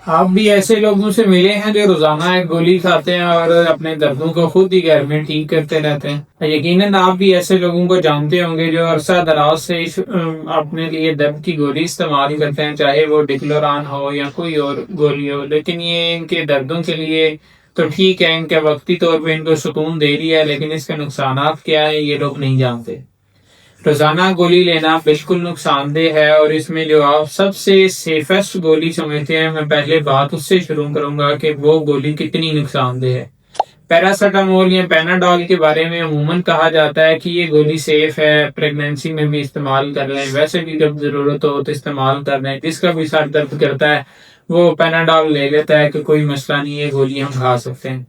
آپ بھی ایسے لوگوں سے ملے ہیں جو روزانہ ایک گولی کھاتے ہیں اور اپنے دردوں کو خود ہی گھر میں ٹھیک کرتے رہتے ہیں؟ یقیناً آپ بھی ایسے لوگوں کو جانتے ہوں گے جو عرصہ دراز سے اپنے لیے درد کی گولی استعمال کرتے ہیں، چاہے وہ ڈکلوران ہو یا کوئی اور گولی ہو، لیکن یہ ان کے دردوں کے لیے تو ٹھیک ہے، ان کے وقتی طور پہ ان کو سکون دے رہی ہے، لیکن اس کے نقصانات کیا ہے یہ لوگ نہیں جانتے۔ روزانہ گولی لینا بالکل نقصان دہ ہے، اور اس میں جو آپ سب سے سیفسٹ گولی سمجھتے ہیں، میں پہلے بات اس سے شروع کروں گا کہ وہ گولی کتنی نقصان دہ ہے۔ پیراسیٹامول یا پیناڈول کے بارے میں عموماً کہا جاتا ہے کہ یہ گولی سیف ہے، پریگنینسی میں بھی استعمال کر لیں، ویسے بھی جب ضرورت ہو تو استعمال کر لیں، جس کا بھی سر درد کرتا ہے وہ پیناڈول لے لیتا ہے کہ کوئی مسئلہ نہیں، یہ گولی ہم کھا سکتے ہیں۔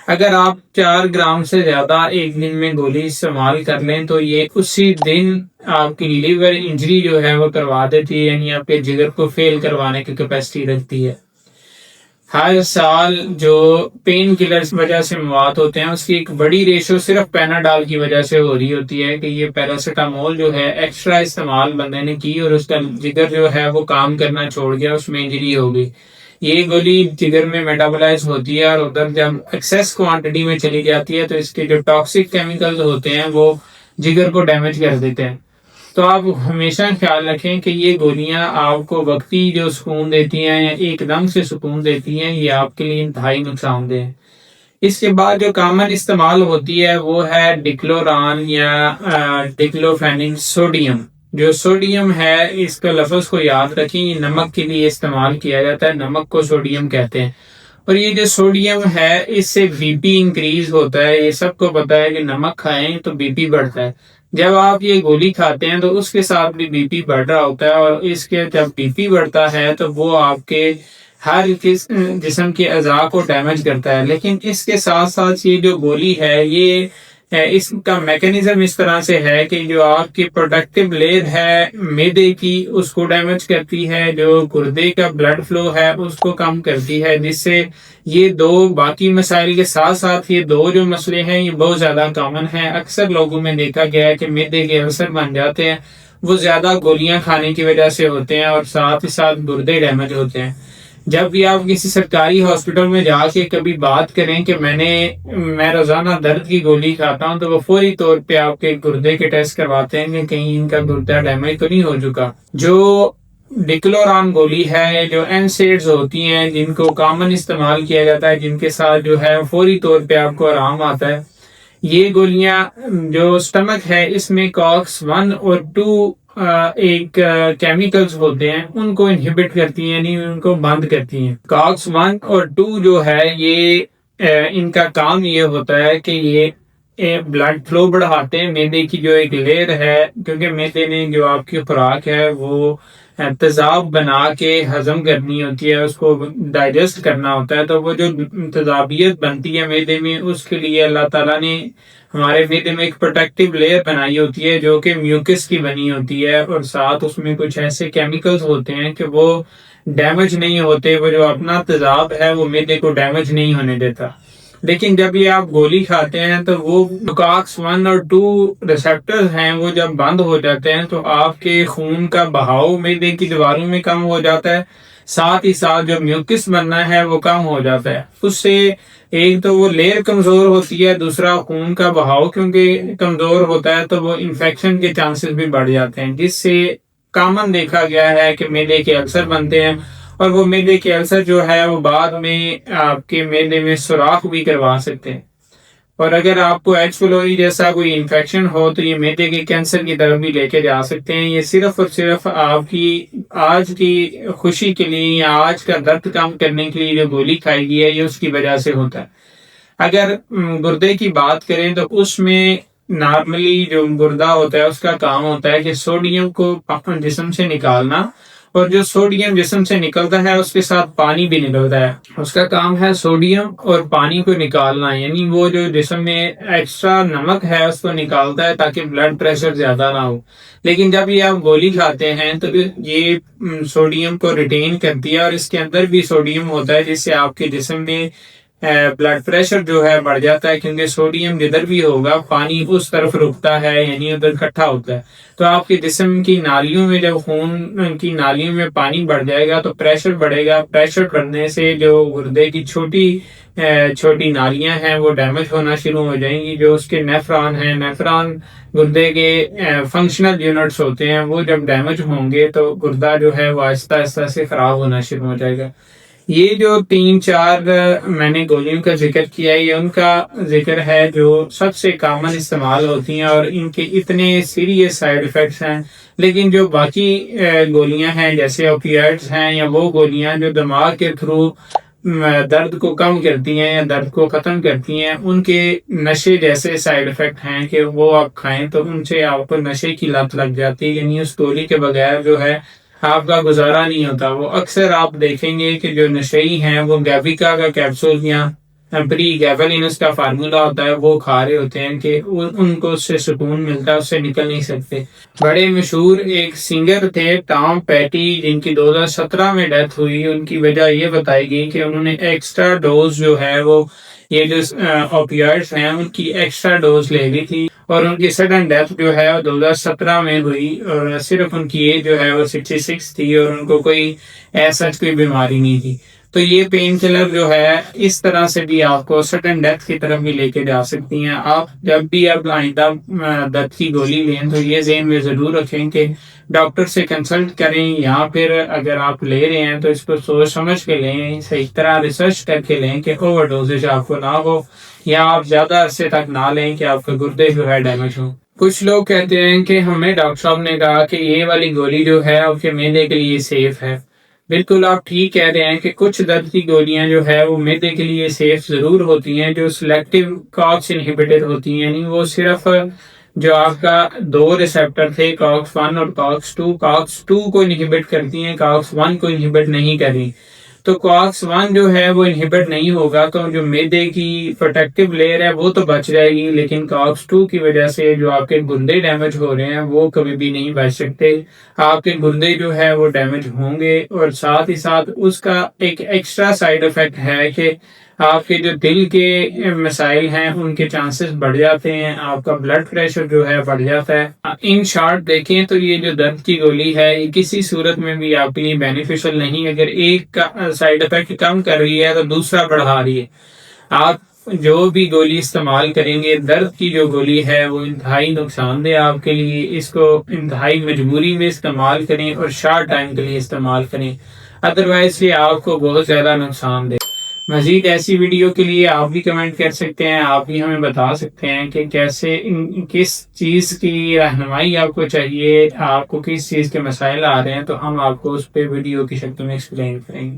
اگر آپ 4 گرام سے زیادہ ایک دن میں گولی استعمال کر لیں تو یہ اسی دن آپ کی لیور انجری جو ہے وہ کروا دیتی ہے، یعنی آپ کے جگر کو فیل کروانے کی کیپیسٹی رکھتی ہے۔ ہر سال جو پین کلر وجہ سے مواد ہوتے ہیں اس کی ایک بڑی ریشو صرف پیناڈال کی وجہ سے ہو رہی ہوتی ہے کہ یہ پیراسیٹامول جو ہے ایکسٹرا استعمال بندے نے کی اور اس کا جگر جو ہے وہ کام کرنا چھوڑ گیا، اس میں انجری ہو گئی۔ یہ گولی جگر میں میٹابولائز ہوتی ہے اور ادھر جب ایکسیس کوانٹٹی میں چلی جاتی ہے تو اس کے جو ٹاکسک کیمیکلز ہوتے ہیں وہ جگر کو ڈیمیج کر دیتے ہیں۔ تو آپ ہمیشہ خیال رکھیں کہ یہ گولیاں آپ کو وقتی جو سکون دیتی ہیں یا ایک دم سے سکون دیتی ہیں، یہ آپ کے لیے انتہائی نقصان دہ ہے۔ اس کے بعد جو کامن استعمال ہوتی ہے وہ ہے ڈکلوران یا ڈکلوفینک سوڈیم۔ جو سوڈیم ہے اس کا لفظ کو یاد رکھیں، یہ نمک کے لیے استعمال کیا جاتا ہے، نمک کو سوڈیم کہتے ہیں۔ اور یہ جو سوڈیم ہے اس سے بی پی انکریز ہوتا ہے، یہ سب کو پتا ہے کہ نمک کھائیں تو بی پی بڑھتا ہے۔ جب آپ یہ گولی کھاتے ہیں تو اس کے ساتھ بھی بی پی بڑھ رہا ہوتا ہے، اور اس کے جب بی پی بڑھتا ہے تو وہ آپ کے ہر جسم کے اعضاء کو ڈیمیج کرتا ہے۔ لیکن اس کے ساتھ ساتھ یہ جو گولی ہے یہ اس کا میکینزم اس طرح سے ہے کہ جو آپ کی پروڈکٹیو لیئر ہے معدے کی اس کو ڈیمیج کرتی ہے، جو گردے کا بلڈ فلو ہے اس کو کم کرتی ہے، جس سے یہ دو باقی مسائل کے ساتھ ساتھ یہ دو جو مسئلے ہیں یہ بہت زیادہ کامن ہیں۔ اکثر لوگوں میں دیکھا گیا ہے کہ معدے کے السر بن جاتے ہیں، وہ زیادہ گولیاں کھانے کی وجہ سے ہوتے ہیں، اور ساتھ ہی ساتھ گردے ڈیمیج ہوتے ہیں۔ جب بھی آپ کسی سرکاری ہاسپٹل میں جا کے کبھی بات کریں کہ میں روزانہ درد کی گولی کھاتا ہوں، تو وہ فوری طور پہ آپ کے گردے کے ٹیسٹ کرواتے ہیں کہ کہیں ان کا گردہ ڈیمیج تو نہیں ہو چکا۔ جو ڈکلوران گولی ہے، جو NSAIDs ہوتی ہیں جن کو کامن استعمال کیا جاتا ہے، جن کے ساتھ جو ہے فوری طور پہ آپ کو آرام آتا ہے، یہ گولیاں جو سٹمک ہے اس میں کاکس 1 اور 2 ایک کیمیکلز ہوتے ہیں، ان کو انہیبٹ کرتی ہیں، یعنی ان کو بند کرتی ہیں۔ کاکس 1 اور 2 جو ہے یہ ان کا کام یہ ہوتا ہے کہ یہ بلڈ فلو بڑھاتے ہیں، معدے کی جو ایک لیئر ہے، کیونکہ معدے نے جو آپ کی خوراک ہے وہ تیزاب بنا کے ہضم کرنی ہوتی ہے، اس کو ڈائجسٹ کرنا ہوتا ہے، تو وہ جو تیزابیت بنتی ہے معدے میں اس کے لیے اللہ تعالیٰ نے ہمارے معدے میں ایک پروٹیکٹیو لیئر بنائی ہوتی ہے جو کہ میوکس کی بنی ہوتی ہے، اور ساتھ اس میں کچھ ایسے کیمیکلز ہوتے ہیں کہ وہ ڈیمیج نہیں ہوتے، وہ جو اپنا تیزاب ہے وہ معدے کو ڈیمیج نہیں ہونے دیتا۔ لیکن جب یہ آپ گولی کھاتے ہیں تو وہ کاکس 1 اور 2 ریسپٹرز ہیں، وہ جب بند ہو جاتے ہیں تو آپ کے خون کا بہاؤ معدے کی دیواروں میں کم ہو جاتا ہے، ساتھ ہی ساتھ جو میوکس بننا ہے وہ کم ہو جاتا ہے۔ اس سے ایک تو وہ لیئر کمزور ہوتی ہے، دوسرا خون کا بہاؤ کیونکہ کمزور ہوتا ہے تو وہ انفیکشن کے چانسز بھی بڑھ جاتے ہیں، جس سے کامن دیکھا گیا ہے کہ معدے کے السر بنتے ہیں، اور وہ معدے کے السر جو ہے وہ بعد میں آپ کے معدے میں سوراخ بھی کروا سکتے ہیں، اور اگر آپ کو ایچ پلوری جیسا کوئی انفیکشن ہو تو یہ معدے کے کینسر کی طرف بھی لے کے جا سکتے ہیں۔ یہ صرف اور صرف آپ کی آج کی خوشی کے لیے یا آج کا درد کم کرنے کے لیے جو گولی کھائی گئی ہے یہ اس کی وجہ سے ہوتا ہے۔ اگر گردے کی بات کریں تو اس میں نارملی جو گردہ ہوتا ہے اس کا کام ہوتا ہے کہ سوڈیم کو جسم سے نکالنا، اور جو سوڈیم جسم سے نکلتا ہے اس کے ساتھ پانی بھی نکلتا ہے، اس کا کام ہے سوڈیم اور پانی کو نکالنا، یعنی وہ جو جسم میں ایکسٹرا نمک ہے اس کو نکالتا ہے تاکہ بلڈ پریشر زیادہ نہ ہو۔ لیکن جب یہ آپ گولی کھاتے ہیں تو یہ سوڈیم کو ریٹین کرتی ہے، اور اس کے اندر بھی سوڈیم ہوتا ہے جس سے آپ کے جسم میں بلڈ پریشر جو ہے بڑھ جاتا ہے، کیونکہ سوڈیم جدھر بھی ہوگا پانی اس طرف رکتا ہے، یعنی ادھر اکٹھا ہوتا ہے. تو آپ کے جسم کی نالیوں میں جب خون کی نالیوں میں پانی بڑھ جائے گا تو پریشر بڑھے گا. پریشر بڑھنے سے جو گردے کی چھوٹی نالیاں ہیں وہ ڈیمیج ہونا شروع ہو جائیں گی. جو اس کے نیفران ہیں، نیفران گردے کے فنکشنل یونٹس ہوتے ہیں، وہ جب ڈیمیج ہوں گے تو گردہ جو ہے وہ آہستہ آہستہ سے خراب ہونا شروع ہو جائے گا. یہ جو 3-4 میں نے گولیوں کا ذکر کیا ہے، یہ ان کا ذکر ہے جو سب سے کامن استعمال ہوتی ہیں اور ان کے اتنے سیریس سائیڈ ایفیکٹس ہیں. لیکن جو باقی گولیاں ہیں جیسے اوپیائڈز ہیں، یا وہ گولیاں جو دماغ کے تھرو درد کو کم کرتی ہیں یا درد کو ختم کرتی ہیں، ان کے نشے جیسے سائیڈ ایفیکٹ ہیں کہ وہ آپ کھائیں تو ان سے آپ کو نشے کی لت لگ جاتی ہے. یعنی اس گولی کے بغیر جو ہے آپ کا گزارا نہیں ہوتا. وہ اکثر آپ دیکھیں گے کہ جو نشئی ہیں وہ گیویکا کا کیپسول یا پری گیولینس کا فارمولا ہوتا ہے وہ کھا رہے ہوتے ہیں کہ ان کو اس سے سکون ملتا ہے، اس سے نکل نہیں سکتے. بڑے مشہور ایک سنگر تھے ٹام پیٹی، جن کی 2017 میں ڈیتھ ہوئی. ان کی وجہ یہ بتائی گئی کہ انہوں نے ایکسٹرا ڈوز جو ہے وہ یہ جو اوپیائڈز ہیں ان کی ایکسٹرا ڈوز لے لی تھی، اور ان کی سڈن ڈیتھ جو ہے وہ 2017 میں ہوئی. اور صرف ان کی ایج جو ہے وہ 66 تھی، اور ان کو کوئی ایسا کوئی بیماری نہیں تھی. تو یہ پین کلر جو ہے اس طرح سے بھی آپ کو سڈن ڈیتھ کی طرف بھی لے کے جا سکتی ہیں. آپ جب بھی آپ آئندہ درد کی گولی لیں تو یہ ذہن میں ضرور رکھیں کہ ڈاکٹر سے کنسلٹ کریں، یا پھر اگر آپ لے رہے ہیں تو اس کو سوچ سمجھ کے لیں، صحیح طرح ریسرچ کر کے لیں کہ اوور ڈوزیج آپ کو نہ ہو، یا آپ زیادہ عرصے تک نہ لیں کہ آپ کے گردے جو ہے ڈیمیج ہوں. کچھ لوگ کہتے ہیں کہ ہمیں ڈاکٹر صاحب نے کہا کہ یہ والی گولی جو ہے آپ کے معدے کے لیے سیف ہے. بالکل آپ ٹھیک کہہ رہے ہیں کہ کچھ درد کی گولیاں جو ہے وہ معدے کے لیے سیف ضرور ہوتی ہیں، جو سلیکٹیو کاکس انہیبیٹر ہوتی ہیں. یعنی وہ صرف جو آپ کا 2 ریسیپٹر تھے کاکس 1 اور کاکس 2 کو انہیبٹ کرتی ہیں، کاکس 1 کو انہیبٹ نہیں کری. تو کاکس 1 جو ہے وہ انہیبٹ نہیں ہوگا تو جو معدے کی پروٹیکٹیو لیئر ہے وہ تو بچ جائے گی، لیکن کاکس 2 کی وجہ سے جو آپ کے گردے ڈیمیج ہو رہے ہیں وہ کبھی بھی نہیں بچ سکتے. آپ کے گردے جو ہے وہ ڈیمیج ہوں گے، اور ساتھ ہی ساتھ اس کا ایک ایکسٹرا سائیڈ ایفیکٹ ہے کہ آپ کے جو دل کے مسائل ہیں ان کے چانسز بڑھ جاتے ہیں، آپ کا بلڈ پریشر جو ہے بڑھ جاتا ہے. ان شارٹ دیکھیں تو یہ جو درد کی گولی ہے یہ کسی صورت میں بھی آپ کے لیے بینیفیشل نہیں. اگر ایک کا سائیڈ ایفیکٹ کم کر رہی ہے تو دوسرا بڑھا رہی ہے. آپ جو بھی گولی استعمال کریں گے، درد کی جو گولی ہے وہ انتہائی نقصان دہ آپ کے لیے. اس کو انتہائی مجبوری میں استعمال کریں اور شارٹ ٹائم کے لیے استعمال کریں، ادروائز یہ آپ کو بہت زیادہ نقصان دے. مزید ایسی ویڈیو کے لیے آپ بھی کمنٹ کر سکتے ہیں، آپ بھی ہمیں بتا سکتے ہیں کہ کس چیز کی رہنمائی آپ کو چاہیے، آپ کو کس چیز کے مسائل آ رہے ہیں، تو ہم آپ کو اس پہ ویڈیو کی شکل میں ایکسپلین کریں گے.